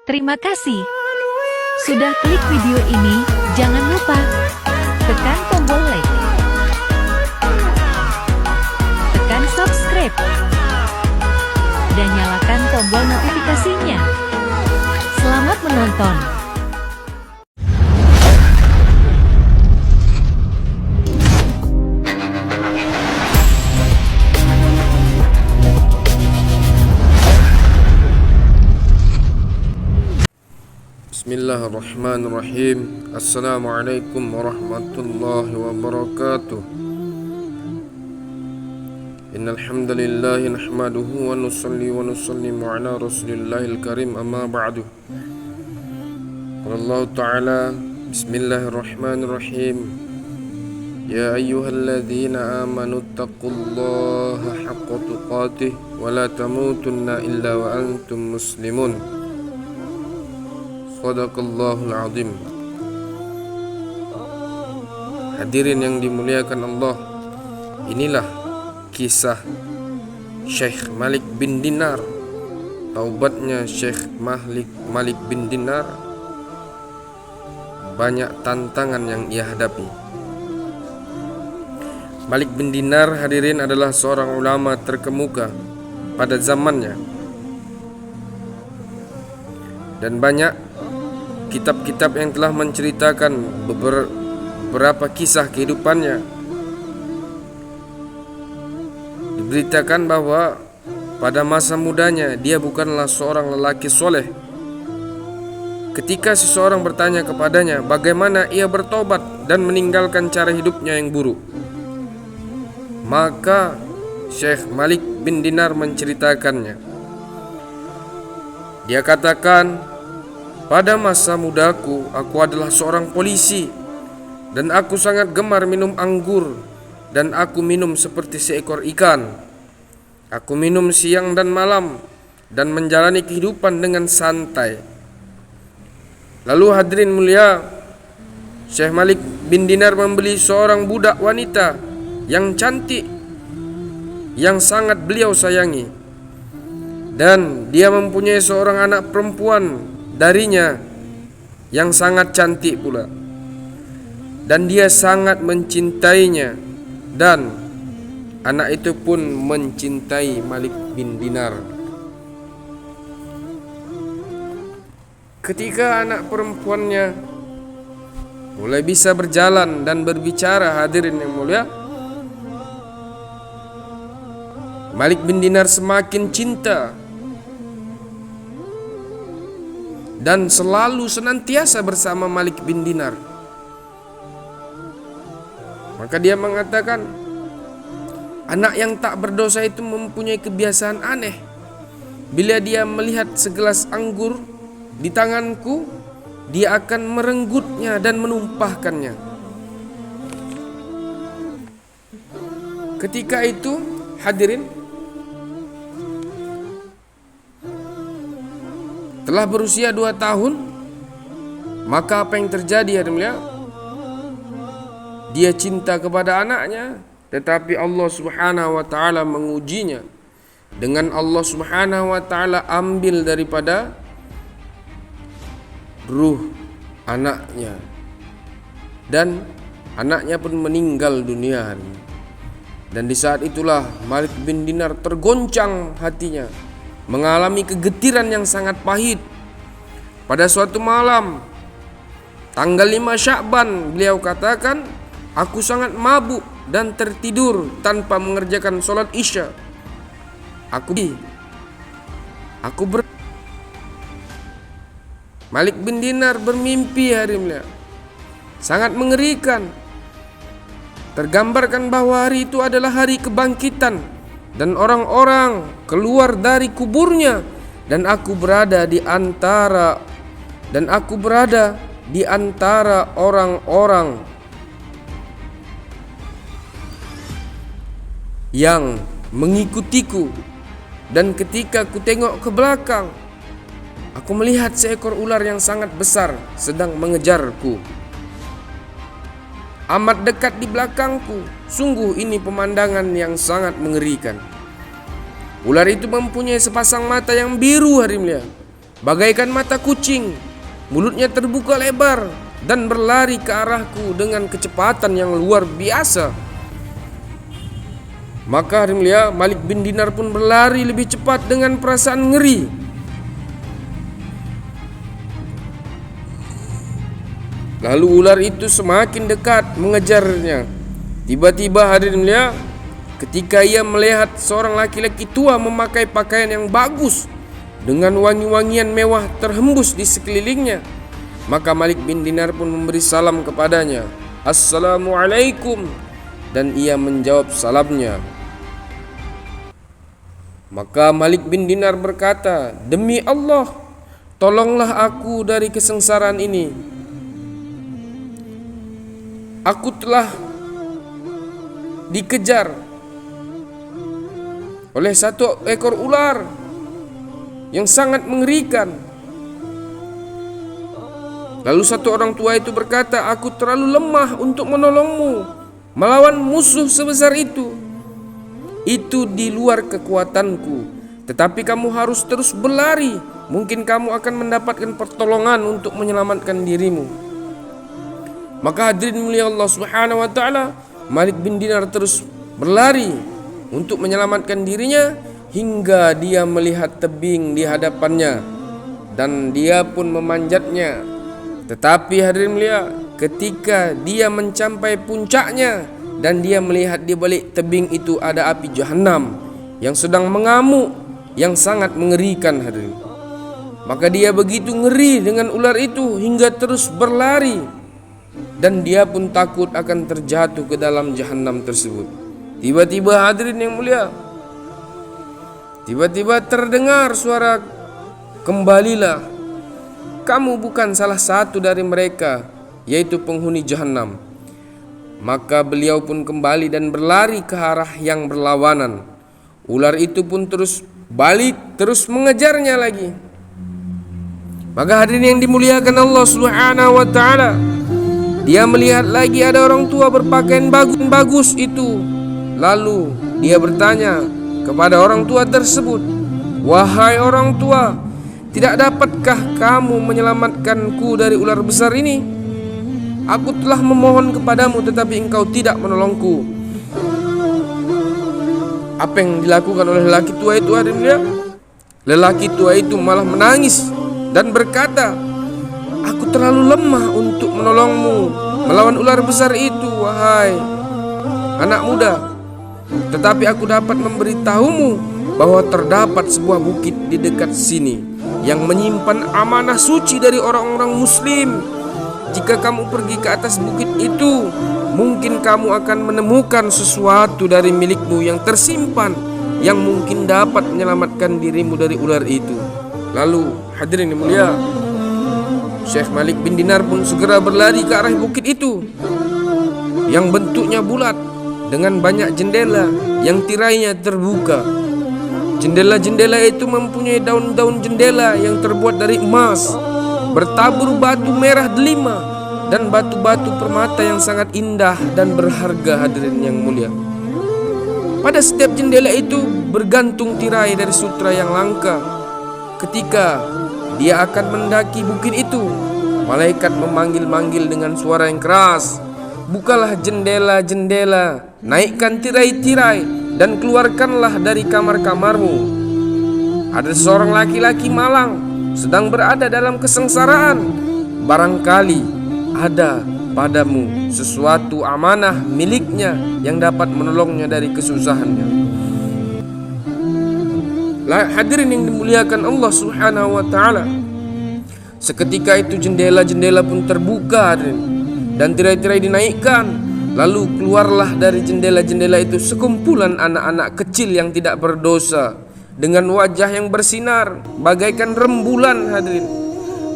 Terima kasih sudah klik video ini. Jangan lupa tekan tombol like, tekan subscribe, dan nyalakan tombol notifikasinya. Selamat menonton. Bismillahirrahmanirrahim. Assalamualaikum warahmatullahi wabarakatuh. Innal hamdalillah nahmaduhu wa nusalli wa nusallimu ala rasulillahil karim, amma ba'du. Qala Allah ta'ala, bismillahirrahmanirrahim. Ya ayyuhalladzina amanu taqullaha haqqa tuqatih wa la tamutunna illa wa antum muslimun. Sadaqallahul azim. Hadirin yang dimuliakan Allah, inilah kisah Syekh Malik bin Dinar. Taubatnya Syekh Malik bin Dinar, banyak tantangan yang ia hadapi. Malik bin Dinar, hadirin, adalah seorang ulama terkemuka pada zamannya, dan banyak kitab-kitab yang telah menceritakan beberapa kisah kehidupannya. Diberitakan bahwa pada masa mudanya dia bukanlah seorang lelaki soleh. Ketika seseorang bertanya kepadanya bagaimana ia bertobat dan meninggalkan cara hidupnya yang buruk, maka Syekh Malik bin Dinar menceritakannya. Dia katakan, pada masa mudaku, aku adalah seorang polisi, dan aku sangat gemar minum anggur, dan aku minum seperti seekor ikan. Aku minum siang dan malam, dan menjalani kehidupan dengan santai. Lalu hadirin mulia, Syekh Malik bin Dinar membeli seorang budak wanita yang cantik, yang sangat beliau sayangi, dan dia mempunyai seorang anak perempuan darinya yang sangat cantik pula, dan dia sangat mencintainya, dan anak itu pun mencintai Malik bin Dinar. Ketika anak perempuannya mulai bisa berjalan dan berbicara, hadirin yang mulia, Malik bin Dinar semakin cinta dan selalu senantiasa bersama Malik bin Dinar. Maka dia mengatakan, anak yang tak berdosa itu mempunyai kebiasaan aneh. Bila dia melihat segelas anggur di tanganku, dia akan merenggutnya dan menumpahkannya. Ketika itu, hadirin, telah berusia 2 tahun, maka apa yang terjadi, hadirin mulia? Dia cinta kepada anaknya, tetapi Allah Subhanahu wa taala mengujinya dengan Allah Subhanahu wa taala ambil daripada ruh anaknya, dan anaknya pun meninggal dunia. Dan di saat itulah Malik bin Dinar tergoncang hatinya, mengalami kegetiran yang sangat pahit. Pada suatu malam tanggal 5 Sya'ban, beliau katakan, aku sangat mabuk dan tertidur tanpa mengerjakan sholat isya. Malik bin Dinar bermimpi, hadirin, sangat mengerikan. Tergambarkan bahwa hari itu adalah hari kebangkitan, dan orang-orang keluar dari kuburnya, dan aku berada di antara orang-orang yang mengikutiku. Dan ketika ku tengok ke belakang, aku melihat seekor ular yang sangat besar sedang mengejarku. Amat dekat di belakangku. Sungguh ini pemandangan yang sangat mengerikan. Ular itu mempunyai sepasang mata yang biru, hadirin, bagaikan mata kucing. Mulutnya terbuka lebar dan berlari ke arahku dengan kecepatan yang luar biasa. Maka hari mulia Malik bin Dinar pun berlari lebih cepat dengan perasaan ngeri. Lalu ular itu semakin dekat mengejarnya. Tiba-tiba hadirin mulia, ketika ia melihat seorang laki-laki tua memakai pakaian yang bagus dengan wangi-wangian mewah terhembus di sekelilingnya, maka Malik bin Dinar pun memberi salam kepadanya, "Assalamualaikum," dan ia menjawab salamnya. Maka Malik bin Dinar berkata, "Demi Allah, tolonglah aku dari kesengsaraan ini. Aku telah dikejar oleh satu ekor ular yang sangat mengerikan." Lalu satu orang tua itu berkata, "Aku terlalu lemah untuk menolongmu melawan musuh sebesar itu. Itu di luar kekuatanku. Tetapi kamu harus terus berlari. Mungkin kamu akan mendapatkan pertolongan untuk menyelamatkan dirimu." Maka hadirin mulia Allah Subhanahu wa taala, Malik bin Dinar terus berlari untuk menyelamatkan dirinya hingga dia melihat tebing di hadapannya dan dia pun memanjatnya. Tetapi hadirin mulia, ketika dia mencapai puncaknya dan dia melihat di balik tebing itu ada api jahanam yang sedang mengamuk, yang sangat mengerikan hadirin. Maka dia begitu ngeri dengan ular itu hingga terus berlari, dan dia pun takut akan terjatuh ke dalam jahanam tersebut. Tiba-tiba hadirin yang mulia, tiba-tiba terdengar suara, "Kembalilah, kamu bukan salah satu dari mereka, yaitu penghuni jahanam." Maka beliau pun kembali dan berlari ke arah yang berlawanan. Ular itu pun terus balik, terus mengejarnya lagi. Maka hadirin yang dimuliakan Allah Subhanahu wa taala, dia melihat lagi ada orang tua berpakaian bagus itu. Lalu dia bertanya kepada orang tua tersebut, "Wahai orang tua, tidak dapatkah kamu menyelamatkanku dari ular besar ini? Aku telah memohon kepadamu tetapi engkau tidak menolongku." Apa yang dilakukan oleh lelaki tua itu hadirin mulia? Lelaki tua itu malah menangis dan berkata, "Aku terlalu lemah untuk menolongmu melawan ular besar itu, wahai anak muda. Tetapi aku dapat memberitahumu bahwa terdapat sebuah bukit di dekat sini yang menyimpan amanah suci dari orang-orang muslim. Jika kamu pergi ke atas bukit itu, mungkin kamu akan menemukan sesuatu dari milikmu yang tersimpan, yang mungkin dapat menyelamatkan dirimu dari ular itu." Lalu hadirin yang mulia, Syekh Malik bin Dinar pun segera berlari ke arah bukit itu yang bentuknya bulat dengan banyak jendela yang tirainya terbuka. Jendela-jendela itu mempunyai daun-daun jendela yang terbuat dari emas, bertabur batu merah delima dan batu-batu permata yang sangat indah dan berharga hadirin yang mulia. Pada setiap jendela itu bergantung tirai dari sutra yang langka. Ketika dia akan mendaki bukit itu, malaikat memanggil-manggil dengan suara yang keras, "Bukalah jendela-jendela, naikkan tirai-tirai, dan keluarkanlah dari kamar-kamarmu. Ada seorang laki-laki malang sedang berada dalam kesengsaraan. Barangkali ada padamu sesuatu amanah miliknya yang dapat menolongnya dari kesusahannya." Hadirin yang dimuliakan Allah Subhanahu wa taala, seketika itu jendela-jendela pun terbuka dan tirai-tirai dinaikkan. Lalu keluarlah dari jendela-jendela itu sekumpulan anak-anak kecil yang tidak berdosa dengan wajah yang bersinar bagaikan rembulan hadirin.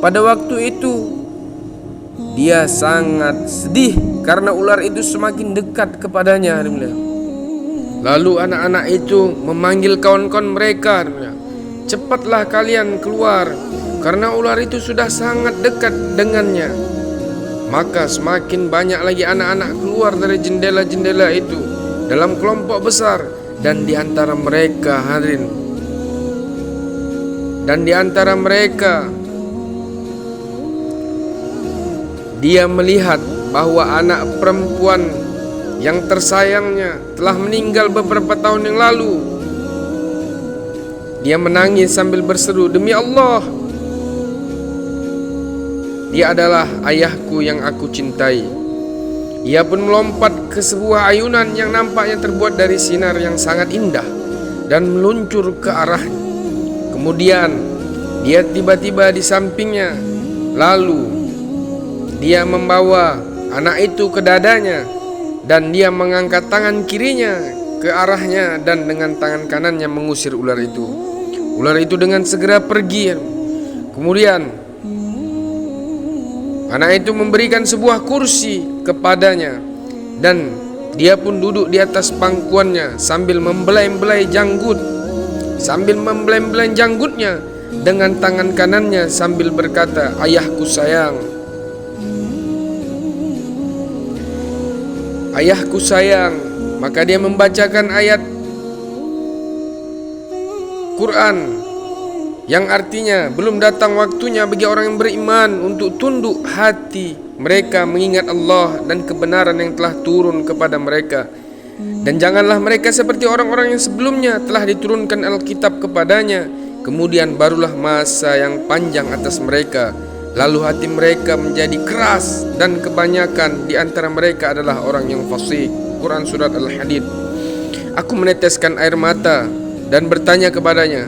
Pada waktu itu dia sangat sedih karena ular itu semakin dekat kepadanya hadirin. Lalu anak-anak itu memanggil kawan-kawan mereka, "Cepatlah kalian keluar karena ular itu sudah sangat dekat dengannya." Maka semakin banyak lagi anak-anak keluar dari jendela-jendela itu dalam kelompok besar, dan di antara mereka hadirin, dan di antara mereka dia melihat bahwa anak perempuan yang tersayangnya telah meninggal beberapa tahun yang lalu. Dia menangis sambil berseru, "Demi Allah, dia adalah ayahku yang aku cintai." Ia pun melompat ke sebuah ayunan yang nampaknya terbuat dari sinar yang sangat indah dan meluncur ke arahnya. Kemudian dia tiba-tiba di sampingnya. Lalu dia membawa anak itu ke dadanya dan dia mengangkat tangan kirinya ke arahnya dan dengan tangan kanannya mengusir ular itu. Ular itu dengan segera pergi. Kemudian anak itu memberikan sebuah kursi kepadanya dan dia pun duduk di atas pangkuannya sambil membelai-belai janggut. Sambil membelai-belai janggutnya dengan tangan kanannya sambil berkata, "Ayahku sayang, ayahku sayang." Maka dia membacakan ayat Quran yang artinya belum datang waktunya bagi orang yang beriman untuk tunduk hati mereka mengingat Allah dan kebenaran yang telah turun kepada mereka. Dan janganlah mereka seperti orang-orang yang sebelumnya telah diturunkan Alkitab kepadanya, kemudian barulah masa yang panjang atas mereka, lalu hati mereka menjadi keras dan kebanyakan di antara mereka adalah orang yang fasik. Quran Surat Al-Hadid. Aku meneteskan air mata dan bertanya kepadanya,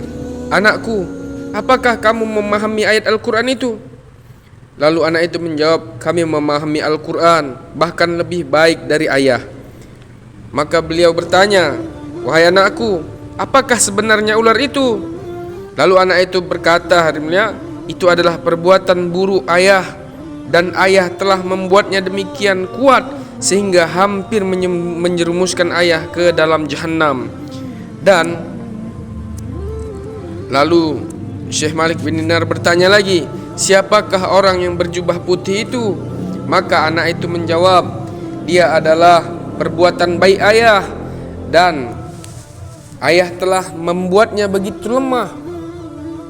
"Anakku, apakah kamu memahami ayat Al-Quran itu?" Lalu anak itu menjawab, "Kami memahami Al-Quran, bahkan lebih baik dari ayah." Maka beliau bertanya, "Wahai anakku, apakah sebenarnya ular itu?" Lalu anak itu berkata, "Harimnya, itu adalah perbuatan buruk ayah, dan ayah telah membuatnya demikian kuat sehingga hampir menjerumuskan ayah ke dalam jahanam." Dan lalu Syekh Malik bin Dinar bertanya lagi, "Siapakah orang yang berjubah putih itu?" Maka anak itu menjawab, "Dia adalah perbuatan baik ayah, dan ayah telah membuatnya begitu lemah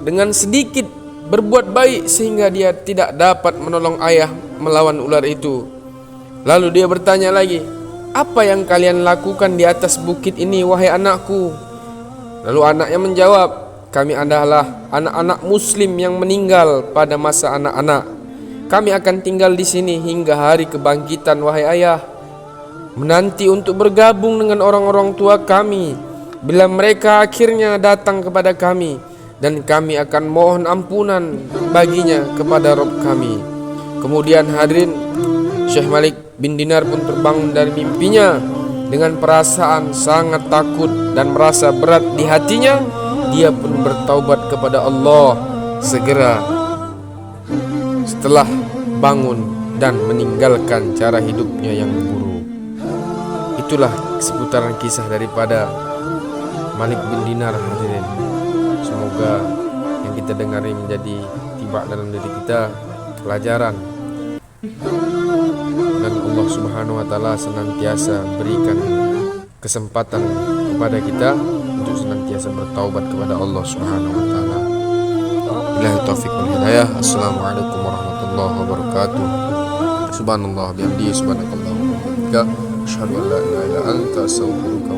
dengan sedikit berbuat baik sehingga dia tidak dapat menolong ayah melawan ular itu." Lalu dia bertanya lagi, "Apa yang kalian lakukan di atas bukit ini, wahai anakku?" Lalu anaknya menjawab, "Kami adalah anak-anak muslim yang meninggal pada masa anak-anak. Kami akan tinggal di sini hingga hari kebangkitan, wahai ayah, menanti untuk bergabung dengan orang-orang tua kami bila mereka akhirnya datang kepada kami, dan kami akan mohon ampunan baginya kepada Rabb kami." Kemudian hadirin, Syekh Malik bin Dinar pun terbangun dari mimpinya dengan perasaan sangat takut dan merasa berat di hatinya. Dia pun bertaubat kepada Allah segera setelah bangun dan meninggalkan cara hidupnya yang buruk. Itulah seputaran kisah daripada Malik bin Dinar, hadirin. Semoga yang kita dengar ini menjadi tiba dalam diri kita, pelajaran, dan Allah Subhanahu wa taala senantiasa berikan kesempatan kepada kita untuk senantiasa bertaubat kepada Allah Subhanahu wa taala. Billahi taufiq wal hidayah. Assalamualaikum warahmatullahi wabarakatuh. Subhanallah bihamdihi, subhanakallahumma wa bihamdika, asyhadu an la ilaha illa anta, astaghfiruka